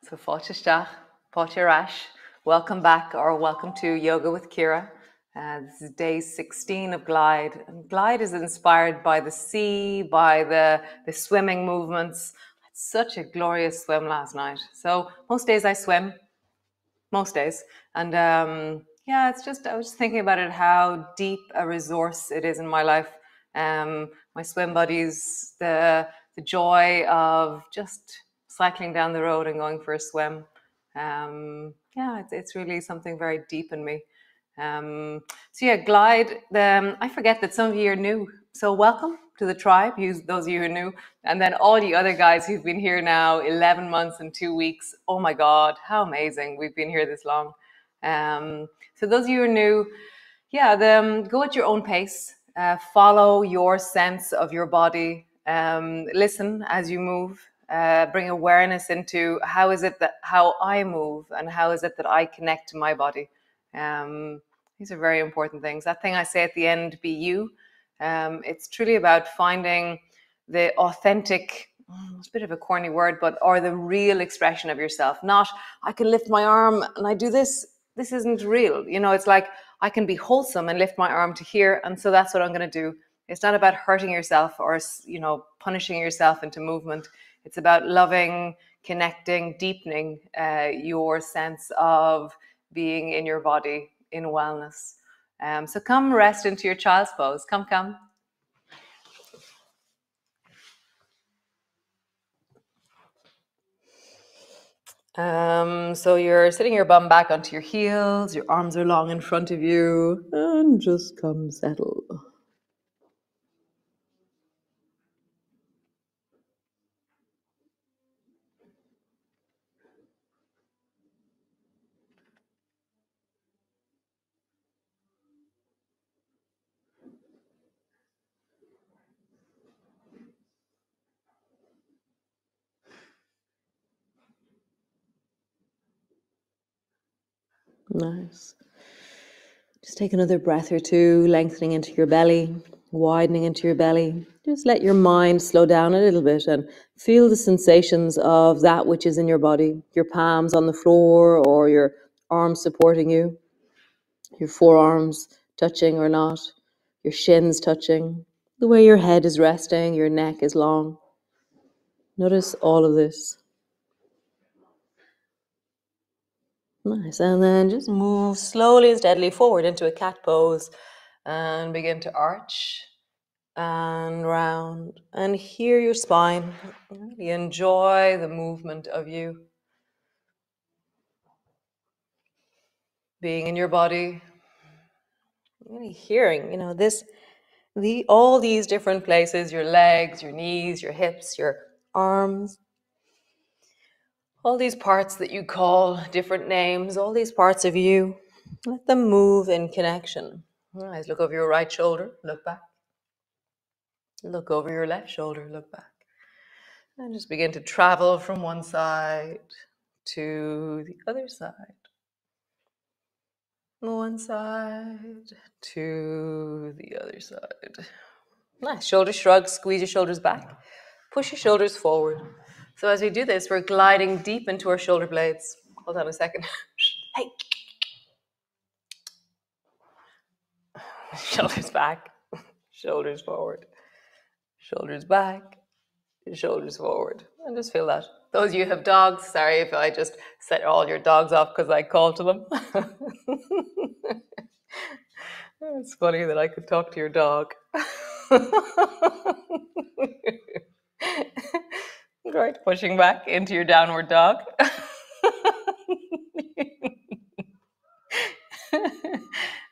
So Fáilte Rash, welcome back or welcome to Yoga with Ciara. This is day 16 of Glide. And Glide is inspired by the sea, by the swimming movements. I had such a glorious swim last night. So most days I swim, most days. And yeah, it's just, I was just thinking about it, how deep a resource it is in my life. My swim buddies, the joy of just cycling down the road and going for a swim. Yeah, it's really something very deep in me. So yeah, Glide, I forget that some of you are new. So welcome to the tribe, those of you who are new. And then all you other guys who've been here now 11 months and 2 weeks. Oh my God, how amazing we've been here this long. So those of you who are new, yeah, go at your own pace. Follow your sense of your body. Listen as you move. Bring awareness into how I move and how is it that I connect to my body. These are very important things. That thing I say at the end, be you. It's truly about finding the authentic, it's a bit of a corny word, or the real expression of yourself. Not, I can lift my arm and I do this. This isn't real. You know, it's like, I can be wholesome and lift my arm to here. And so that's what I'm going to do. It's not about hurting yourself or, you know, punishing yourself into movement. It's about loving, connecting, deepening your sense of being in your body, in wellness. So come rest into your child's pose. Come. So you're sitting your bum back onto your heels, your arms are long in front of you, and just come settle. Nice. Just take another breath or two, lengthening into your belly, widening into your belly. Just let your mind slow down a little bit and feel the sensations of that which is in your body. Your palms on the floor or your arms supporting you, your forearms touching or not, your shins touching, the way your head is resting, your neck is long. Notice all of this. Nice. And then just move slowly and steadily forward into a cat pose and begin to arch and round and hear your spine. Really enjoy the movement of you. Being in your body. Really hearing, you know, all these different places, your legs, your knees, your hips, your arms. All these parts that you call different names, all these parts of you, let them move in connection. Nice. Look over your right shoulder, look back. Look over your left shoulder, look back. And just begin to travel from one side to the other side. One side to the other side. Nice. Shoulder shrug, squeeze your shoulders back. Push your shoulders forward. So as we do this, we're gliding deep into our shoulder blades. Hold on a second. Hey. Shoulders back, shoulders forward, shoulders back, shoulders forward. And just feel that. Those of you who have dogs, sorry if I just set all your dogs off because I called to them. It's funny that I could talk to your dog. right. Pushing back into your downward dog.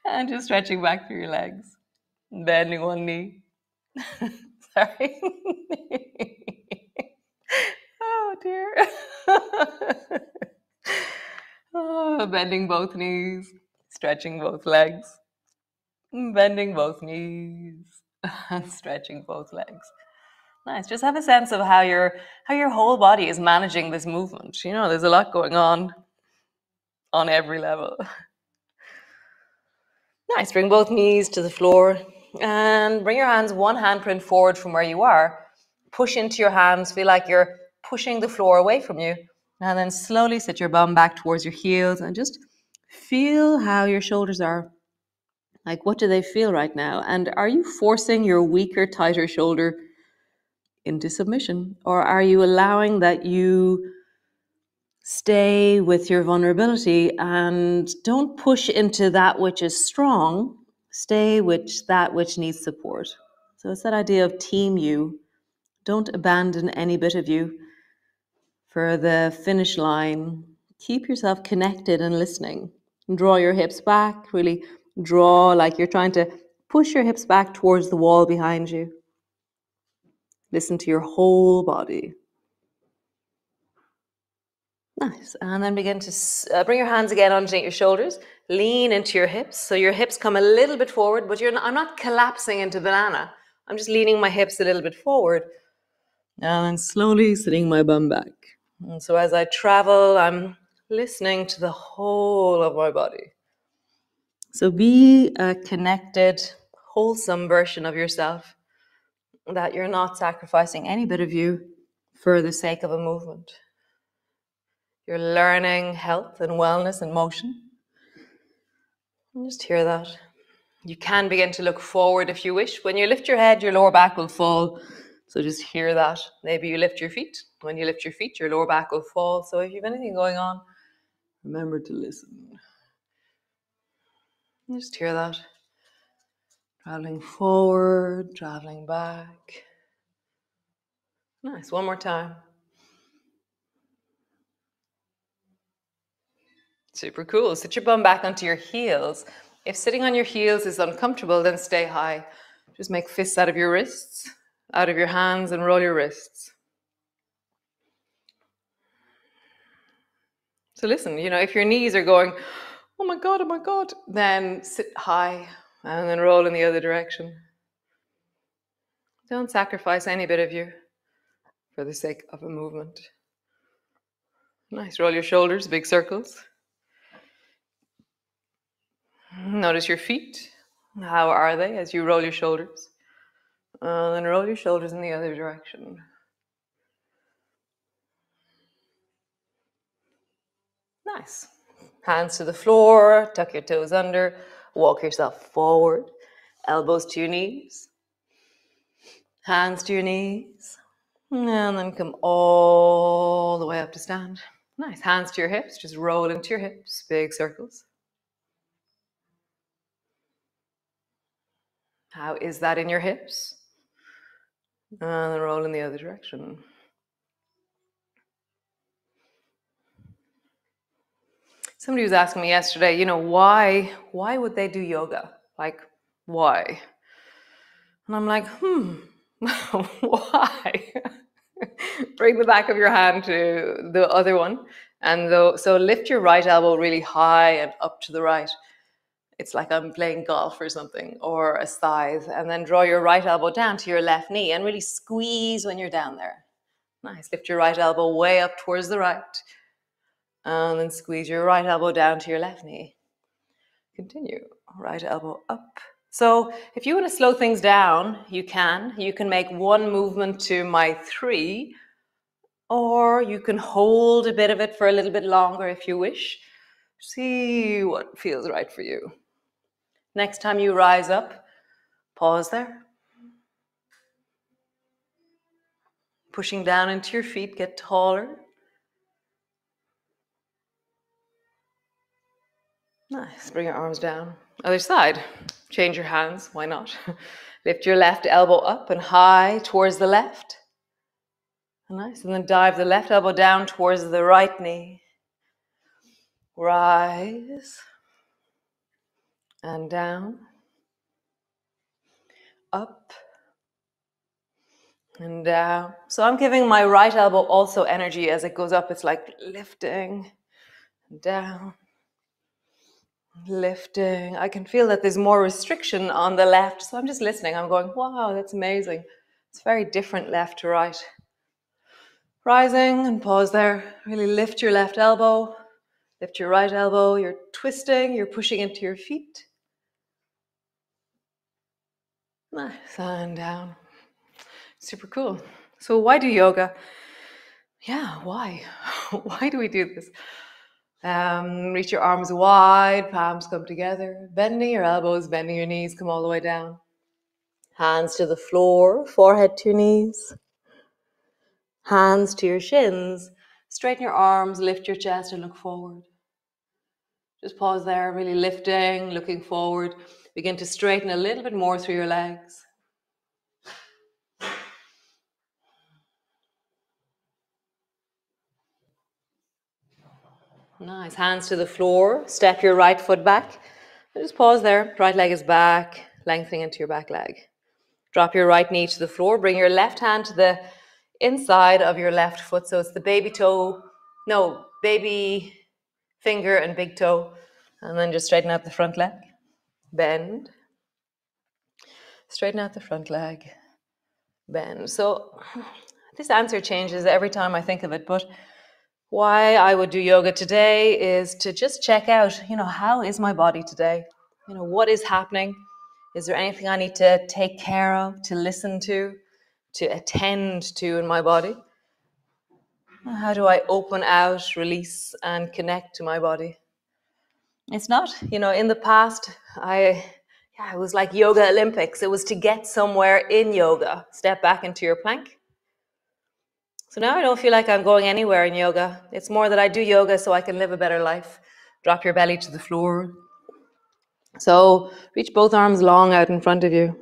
And just stretching back through your legs. Bending one knee. Sorry. Oh dear. Oh, bending both knees. Stretching both legs. Bending both knees. Stretching both legs. Nice. Just have a sense of how your whole body is managing this movement. You know, there's a lot going on every level. Nice. Bring both knees to the floor and bring your hands one handprint forward from where you are. Push into your hands. Feel like you're pushing the floor away from you. And then slowly sit your bum back towards your heels and just feel how your shoulders are. Like, what do they feel right now? And are you forcing your weaker, tighter shoulder into submission? Or are you allowing that you stay with your vulnerability and don't push into that which is strong, stay with that which needs support? So it's that idea of team you. Don't abandon any bit of you for the finish line. Keep yourself connected and listening. Draw your hips back, really draw like you're trying to push your hips back towards the wall behind you. Listen to your whole body. Nice. And then begin to bring your hands again underneath your shoulders. Lean into your hips. So your hips come a little bit forward, but I'm not collapsing into banana. I'm just leaning my hips a little bit forward. And then slowly sitting my bum back. And so as I travel, I'm listening to the whole of my body. So be a connected, wholesome version of yourself, that you're not sacrificing any bit of you for the sake of a movement. You're learning health and wellness and motion. And just hear that. You can begin to look forward if you wish. When you lift your head, your lower back will fall. So just hear that. Maybe you lift your feet. When you lift your feet, your lower back will fall. So if you have anything going on, remember to listen. And just hear that. Traveling forward, traveling back. Nice. One more time. Super cool. Sit your bum back onto your heels. If sitting on your heels is uncomfortable, then stay high. Just make fists out of your wrists, out of your hands, and roll your wrists. So listen, if your knees are going, oh my God, then sit high and then roll in the other direction. Don't sacrifice any bit of you for the sake of a movement. Nice. Roll your shoulders, big circles. Notice your feet. How are they as you roll your shoulders? Then roll your shoulders in the other direction. Nice. Hands to the floor, tuck your toes under, walk yourself forward, elbows to your knees, hands to your knees, and then come all the way up to stand. Nice. Hands to your hips, just roll into your hips, big circles. How is that in your hips? And then roll in the other direction. Somebody was asking me yesterday, why would they do yoga? Like, why? And I'm like, why? Bring the back of your hand to the other one. So lift your right elbow really high and up to the right. It's like I'm playing golf or something, or a scythe. And then draw your right elbow down to your left knee and really squeeze when you're down there. Nice. Lift your right elbow way up towards the right. And then squeeze your right elbow down to your left knee. Continue. Right elbow up. So if you want to slow things down, you can. You can make one movement to my 3, or you can hold a bit of it for a little bit longer if you wish. See what feels right for you. Next time you rise up, pause there. Pushing down into your feet, get taller. Nice. Bring your arms down. Other side. Change your hands. Why not? Lift your left elbow up and high towards the left. Nice. And then dive the left elbow down towards the right knee. Rise. And down. Up. And down. So I'm giving my right elbow also energy as it goes up. It's like lifting. Down. Lifting. I can feel that there's more restriction on the left. So I'm just listening. I'm going, wow, that's amazing. It's very different left to right. Rising and pause there. Really lift your left elbow. Lift your right elbow. You're twisting. You're pushing into your feet. Nice. And down. Super cool. So why do yoga? Yeah, why? Why do we do this? Reach your arms wide, palms come together, bending your elbows, bending your knees, come all the way down. Hands to the floor, forehead to your knees. Hands to your shins. Straighten your arms, lift your chest and look forward. Just pause there, really lifting, looking forward. Begin to straighten a little bit more through your legs. Nice. Hands to the floor. Step your right foot back. Just pause there. Right leg is back, lengthening into your back leg. Drop your right knee to the floor. Bring your left hand to the inside of your left foot. So it's the baby finger and big toe. And then just straighten out the front leg. Bend. Straighten out the front leg. Bend. So this answer changes every time I think of it, but why I would do yoga today is to just check out, how is my body today? What is happening? Is there anything I need to take care of, to listen to attend to in my body? How do I open out, release, and connect to my body? It's not, in the past, it was like yoga Olympics. It was to get somewhere in yoga. Step back into your plank. So now I don't feel like I'm going anywhere in yoga. It's more that I do yoga so I can live a better life. Drop your belly to the floor. So reach both arms long out in front of you.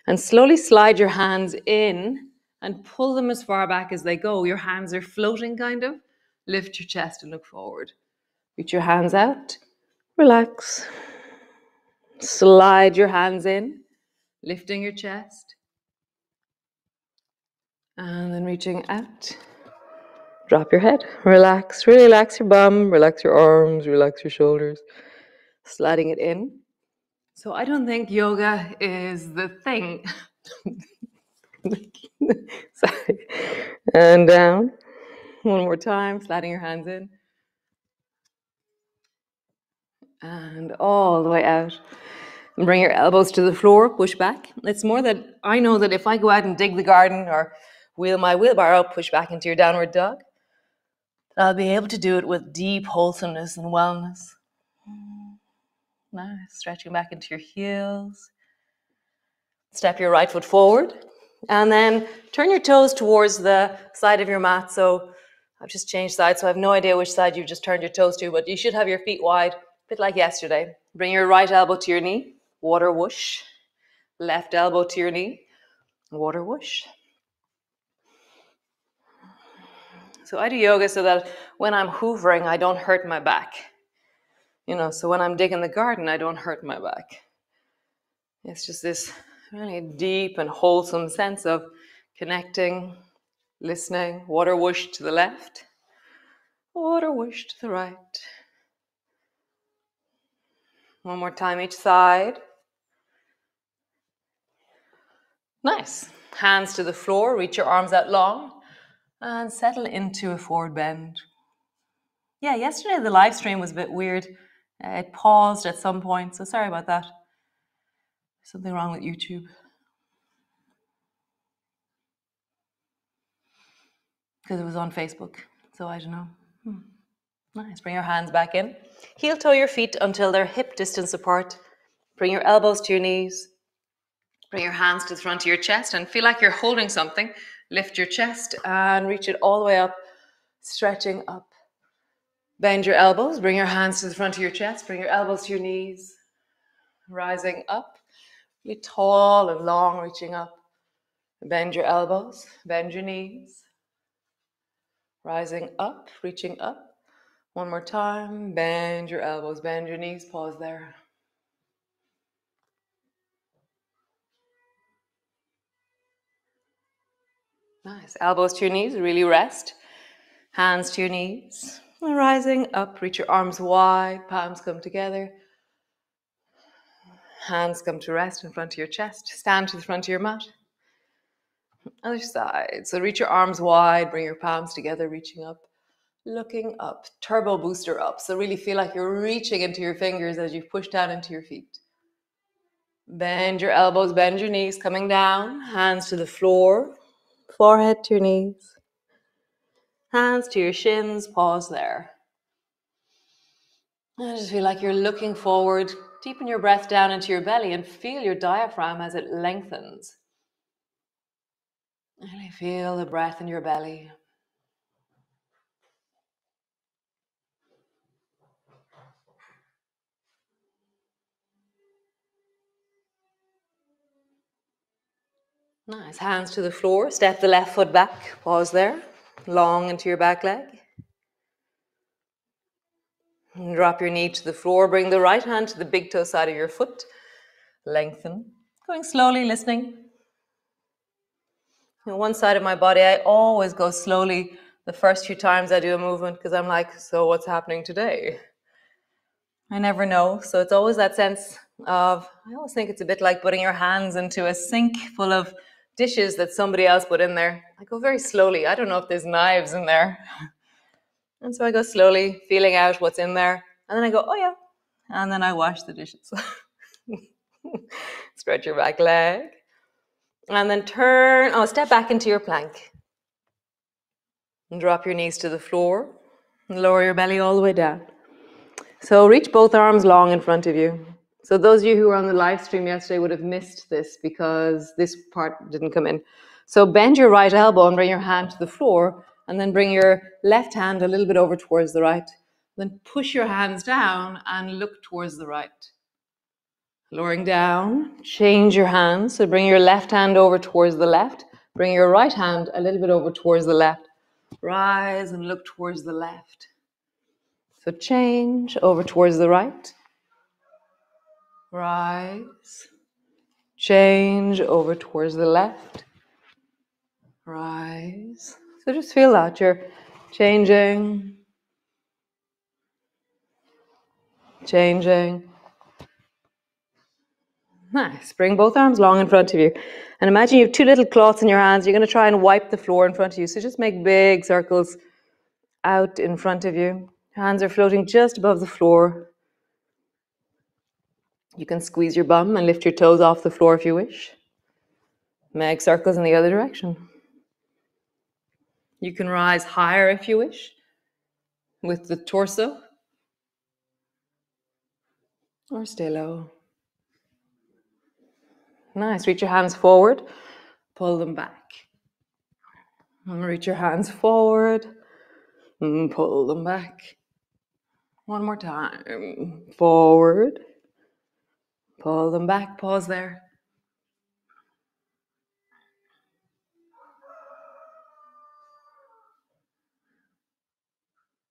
And slowly slide your hands in and pull them as far back as they go. Your hands are floating kind of. Lift your chest and look forward. Reach your hands out. Relax. Slide your hands in, lifting your chest. And then reaching out. Drop your head. Relax. Relax your bum. Relax your arms. Relax your shoulders. Sliding it in. So I don't think yoga is the thing. Sorry. And down. One more time. Sliding your hands in. And all the way out. And bring your elbows to the floor. Push back. It's more that I know that if I go out and dig the garden or wheel my wheelbarrow, push back into your downward dog, I'll be able to do it with deep wholesomeness and wellness. Nice. Stretching back into your heels. Step your right foot forward. And then turn your toes towards the side of your mat. So I've just changed sides, so I have no idea which side you've just turned your toes to, but you should have your feet wide, a bit like yesterday. Bring your right elbow to your knee. Water whoosh. Left elbow to your knee. Water whoosh. So I do yoga so that when I'm hoovering, I don't hurt my back. So when I'm digging the garden, I don't hurt my back. It's just this really deep and wholesome sense of connecting, listening. Water whoosh to the left. Water whoosh to the right. One more time each side. Nice. Hands to the floor. Reach your arms out long. And settle into a forward bend. Yeah, yesterday the live stream was a bit weird. It paused at some point, so sorry about that. Something wrong with YouTube. Because it was on Facebook, so I don't know. Nice. Bring your hands back in. Heel toe your feet until they're hip distance apart. Bring your elbows to your knees. Bring your hands to the front of your chest and feel like you're holding something. Lift your chest and reach it all the way up, stretching up. Bend your elbows. Bring your hands to the front of your chest. Bring your elbows to your knees. Rising up. Be tall and long, reaching up. Bend your elbows. Bend your knees. Rising up, reaching up. One more time. Bend your elbows, bend your knees. Pause there. Nice. Elbows to your knees, really rest. Hands to your knees. Rising up, reach your arms wide, palms come together. Hands come to rest in front of your chest. Stand to the front of your mat. Other side. So reach your arms wide, bring your palms together, reaching up, looking up. Turbo booster up. So really feel like you're reaching into your fingers as you push down into your feet. Bend your elbows, bend your knees, coming down. Hands to the floor, forehead to your knees. Hands to your shins, pause there. I just feel like you're looking forward. Deepen your breath down into your belly and feel your diaphragm as it lengthens. Really feel the breath in your belly. Nice. Hands to the floor. Step the left foot back. Pause there. Long into your back leg. And drop your knee to the floor. Bring the right hand to the big toe side of your foot. Lengthen. Going slowly, listening. On one side of my body, I always go slowly the first few times I do a movement because I'm like, so what's happening today? I never know. So it's always that sense of, I always think it's a bit like putting your hands into a sink full of dishes that somebody else put in there. I go very slowly. I don't know if there's knives in there. And so I go slowly, feeling out what's in there. And then I go, oh yeah. And then I wash the dishes. Stretch your back leg. And then step back into your plank. And drop your knees to the floor. And lower your belly all the way down. So reach both arms long in front of you. So those of you who were on the live stream yesterday would have missed this because this part didn't come in. So bend your right elbow and bring your hand to the floor, and then bring your left hand a little bit over towards the right. Then push your hands down and look towards the right. Lowering down, change your hands. So bring your left hand over towards the left. Bring your right hand a little bit over towards the left. Rise and look towards the left. So change over towards the right. Rise. Change over towards the left. Rise. So just feel that you're changing. Changing. Nice. Bring both arms long in front of you. And imagine you have two little cloths in your hands. You're going to try and wipe the floor in front of you. So just make big circles out in front of you. Hands are floating just above the floor. You can squeeze your bum and lift your toes off the floor if you wish. Make circles in the other direction. You can rise higher if you wish with the torso, or stay low. Nice. Reach your hands forward, pull them back. And reach your hands forward and pull them back. One more time. Forward, pull them back. Pause there.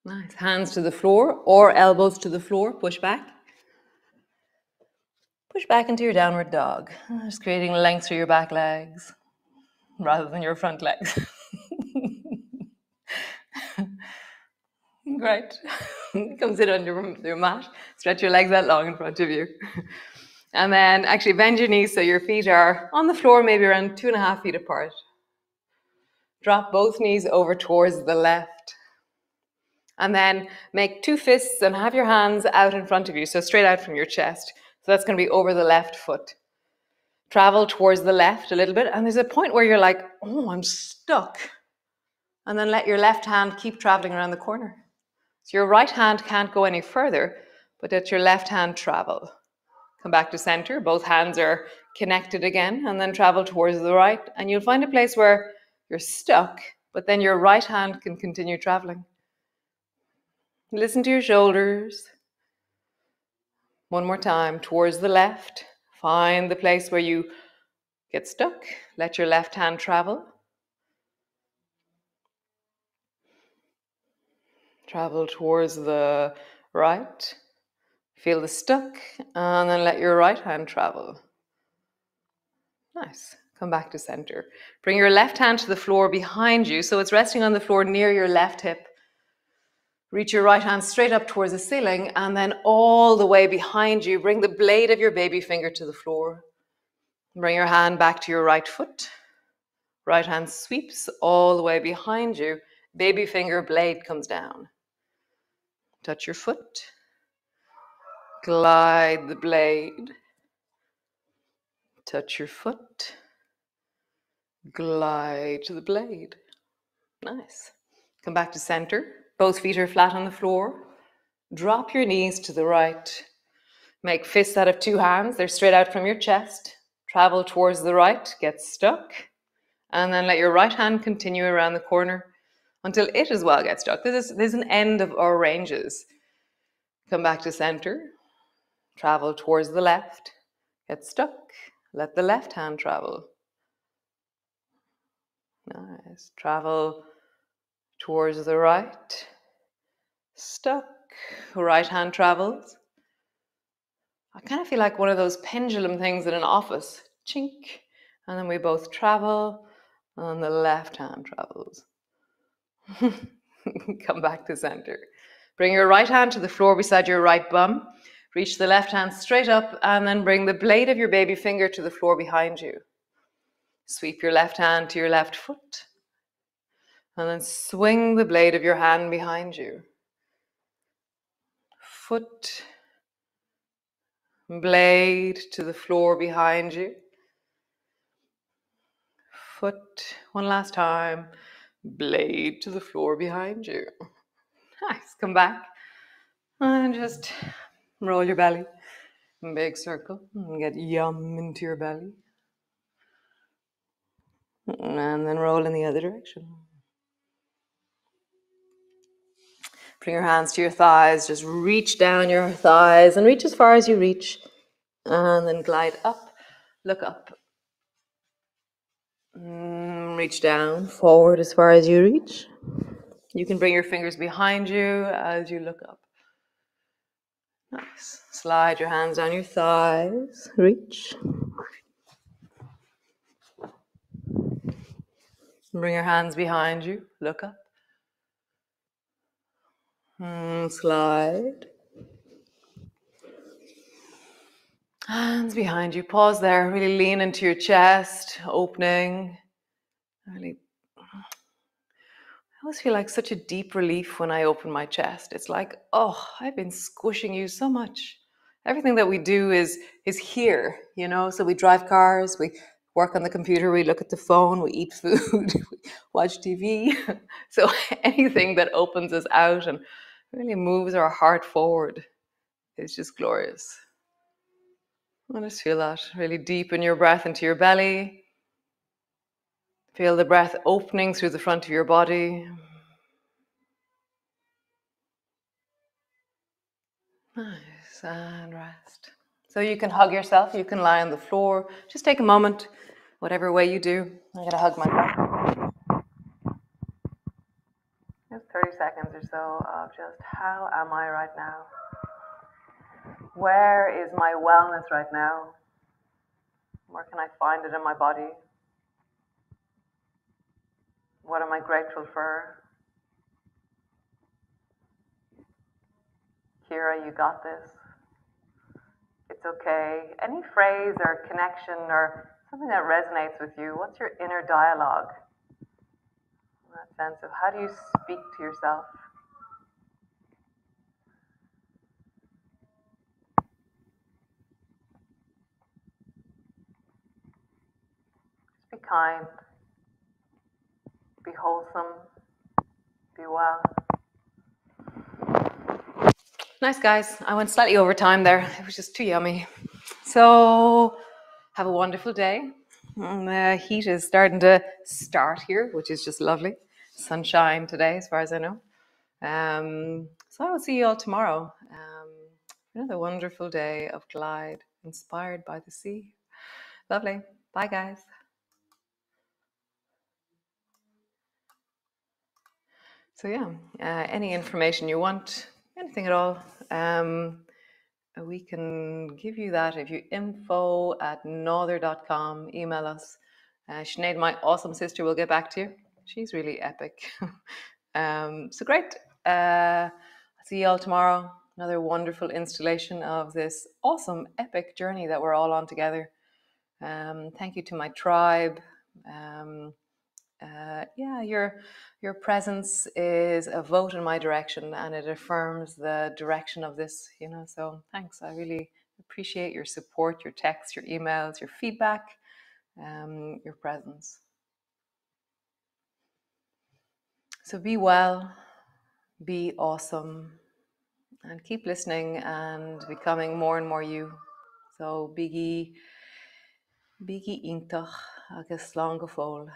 Nice. Hands to the floor or elbows to the floor. Push back. Push back into your downward dog. Just creating length through your back legs rather than your front legs. Great. Come sit on your mat. Stretch your legs out long in front of you. And then actually bend your knees so your feet are on the floor, maybe around 2.5 feet apart. Drop both knees over towards the left. And then make two fists and have your hands out in front of you, so straight out from your chest. So that's going to be over the left foot. Travel towards the left a little bit. And there's a point where you're like, oh, I'm stuck. And then let your left hand keep traveling around the corner. So your right hand can't go any further, but let your left hand travel. Come back to center. Both hands are connected again, and then travel towards the right. And you'll find a place where you're stuck, but then your right hand can continue traveling. Listen to your shoulders. One more time, towards the left. Find the place where you get stuck. Let your left hand travel. Travel towards the right. Feel the stuck, and then let your right hand travel. Nice. Come back to center. Bring your left hand to the floor behind you, so it's resting on the floor near your left hip. Reach your right hand straight up towards the ceiling, and then all the way behind you, bring the blade of your baby finger to the floor. Bring your hand back to your right foot. Right hand sweeps all the way behind you. Baby finger blade comes down. Touch your foot. Glide the blade. Touch your foot. Glide to the blade. Nice. Come back to center. Both feet are flat on the floor. Drop your knees to the right. Make fists out of two hands. They're straight out from your chest. Travel towards the right. Get stuck. And then let your right hand continue around the corner until it as well gets stuck. This is an end of our ranges. Come back to center. Travel towards the left. Get stuck. Let the left hand travel. Nice. Travel towards the right. Stuck. Right hand travels. I kind of feel like one of those pendulum things in an office. Chink. And then we both travel, and the left hand travels. Come back to center. Bring your right hand to the floor beside your right bum. Reach the left hand straight up, and then bring the blade of your baby finger to the floor behind you. Sweep your left hand to your left foot, and then swing the blade of your hand behind you. Foot, blade to the floor behind you. Foot, one last time, blade to the floor behind you. Nice, come back and just roll your belly. Big circle, and get yum into your belly. And then roll in the other direction. Bring your hands to your thighs, just reach down your thighs and reach as far as you reach. And then glide up, look up. Reach down, forward as far as you reach. You can bring your fingers behind you as you look up. Nice. Slide your hands down your thighs, reach. Bring your hands behind you, look up. Slide. Hands behind you. Pause there. Really lean into your chest, opening. Really, I always feel like such a deep relief when I open my chest. It's like, oh, I've been squishing you so much. Everything that we do is here, you know. So we drive cars, we work on the computer, we look at the phone, we eat food, we watch TV. So anything that opens us out and really moves our heart forward is just glorious. And just feel that really deep in your breath into your belly. Feel the breath opening through the front of your body. Nice, and rest. So you can hug yourself, you can lie on the floor. Just take a moment, whatever way you do. I'm gonna hug myself. Just 30 seconds or so of just how am I right now? Where is my wellness right now? Where can I find it in my body? What am I grateful for? Ciara, you got this. It's okay. Any phrase or connection or something that resonates with you, what's your inner dialogue? That sense of how do you speak to yourself? Just be kind, be wholesome, be well. Nice, guys. I went slightly over time there. It was just too yummy. So have a wonderful day. The heat is starting to start here, which is just lovely. Sunshine today, as far as I know. So I will see you all tomorrow. Another wonderful day of glide, inspired by the sea. Lovely. Bye, guys. So yeah, any information you want, anything at all, we can give you that. If you info@nother.com, email us. Sinead, my awesome sister, will get back to you. She's really epic. So great. I'll see you all tomorrow. Another wonderful installation of this awesome epic journey that we're all on together. Thank you to my tribe. Yeah, your presence is a vote in my direction, and it affirms the direction of this. So thanks. I really appreciate your support, your texts, your emails, your feedback, your presence. So be well, be awesome, and keep listening and becoming more and more you. So Beigi Iontach agus slán go fóill.